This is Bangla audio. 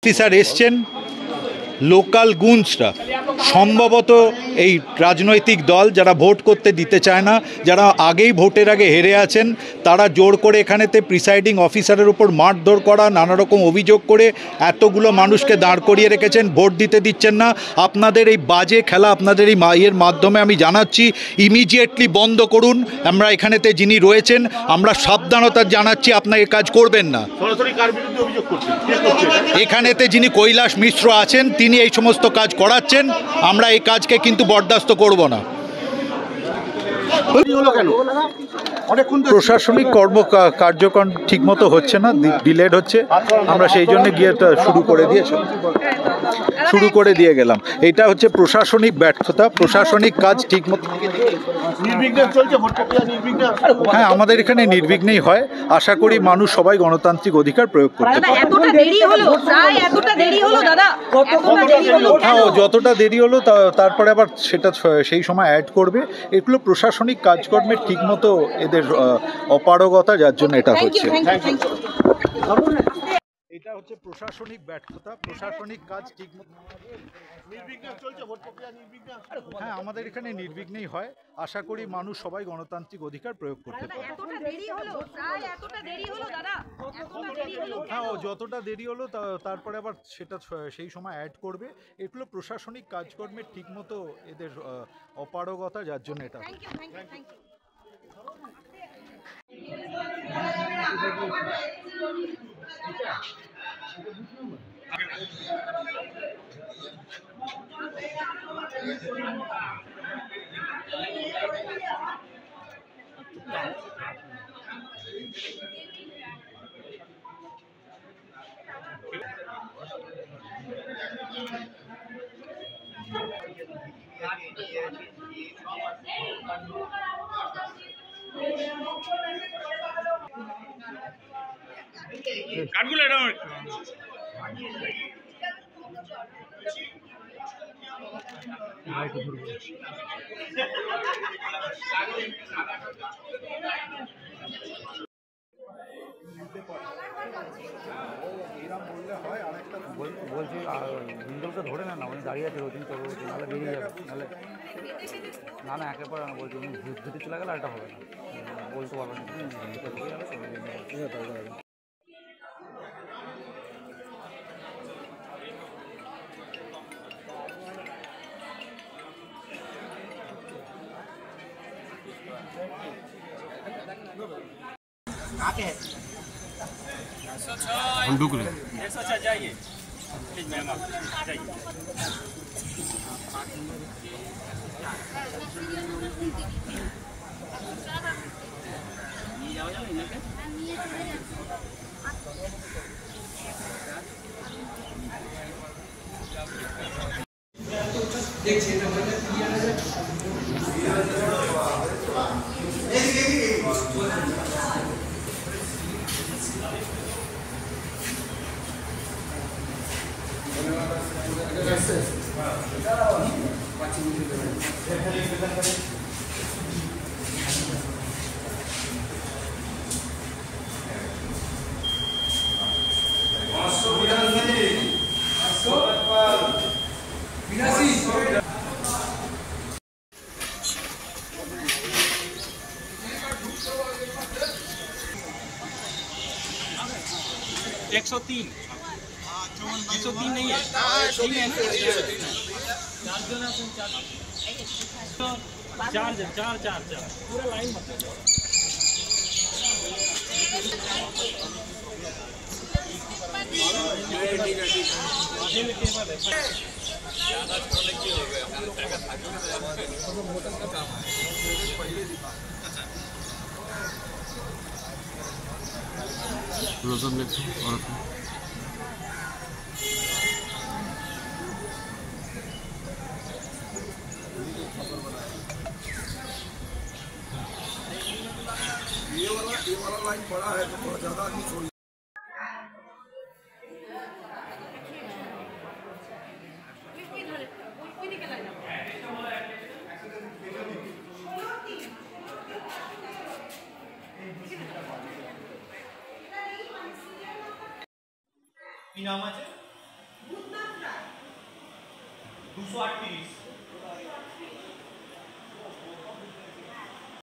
অফিসার এসছেন, লোকাল গুন্সরা সম্ভবত এই রাজনৈতিক দল যারা ভোট করতে দিতে চায় না, যারা আগেই ভোটের আগে হেরে আছেন, তারা জোর করে এখানেতে প্রিসাইডিং অফিসারের উপর মারধর করা, নানা রকম অভিযোগ করে এতগুলো মানুষকে দাঁড় করিয়ে রেখেছেন, ভোট দিতে দিচ্ছেন না। আপনাদের এই বাজে খেলা, আপনাদের এই এর মাধ্যমে আমি জানাচ্ছি ইমিডিয়েটলি বন্ধ করুন। আমরা এখানেতে যিনি রয়েছেন, আমরা সাবধানতা জানাচ্ছি আপনার এই কাজ করবেন না। এখানেতে যিনি কৈলাস মিশ্র আছেন, তিনি এই সমস্ত কাজ করাচ্ছেন, আমরা এই কাজকে কিন্তু বরদাস্ত করব না। প্রশাসনিক কার্যক্রম ঠিকমতো হচ্ছে না, ডিলেড হচ্ছে, আমরা সেই জন্য গিয়ে শুরু করে দিয়ে গেলাম। এটা হচ্ছে প্রশাসনিক ব্যর্থতা, প্রশাসনিক কাজ ঠিকমতো। হ্যাঁ, আমাদের এখানে নির্বিঘ্নেই হয়, আশা করি মানুষ সবাই গণতান্ত্রিক অধিকার প্রয়োগ করতে পারে। হ্যাঁ, যতটা দেরি হলো তারপরে আবার সেটা সেই সময় অ্যাড করবে। এগুলো প্রশাসনিক কাজকর্মের ঠিকমতো এদের অপারগতা, যার জন্য এটা হচ্ছে। এটা হচ্ছে প্রশাসনিক ব্যর্থতা, প্রশাসনিক কাজ ঠিকমতো। হ্যাঁ, আমাদের এখানে নির্বিঘ্নেই হয়, আশা করি মানুষ সবাই গণতান্ত্রিক অধিকার প্রয়োগ করতে পারে। হ্যাঁ, যতটা দেরি হলো তারপরে আবার সেটা সেই সময় অ্যাড করবে। এগুলো প্রশাসনিক কাজকর্মের ঠিকমতো এদের অপারগতা, যার জন্য এটা। কাঠগুলো এটা বলছি হিন্দুলকে ধরে না, উনি দাঁড়িয়ে আছে, ওদিন তো নাহলে বেরিয়ে যাবে, নাহলে না একেবারে না, বলছি উনি ধুতে চলে গেলে এটা হবে না, বলতে পারবেন না। हम ढुक रहे 106 जाइए प्लीज मैम, आप जाइए। एक 103 नहीं है, ठीक है ना, चार पूरा लाइन मतलब ये वाला लाइन बड़ा है तो थोड़ा ज्यादा आदमी छोड़। কি নাম আছে? 238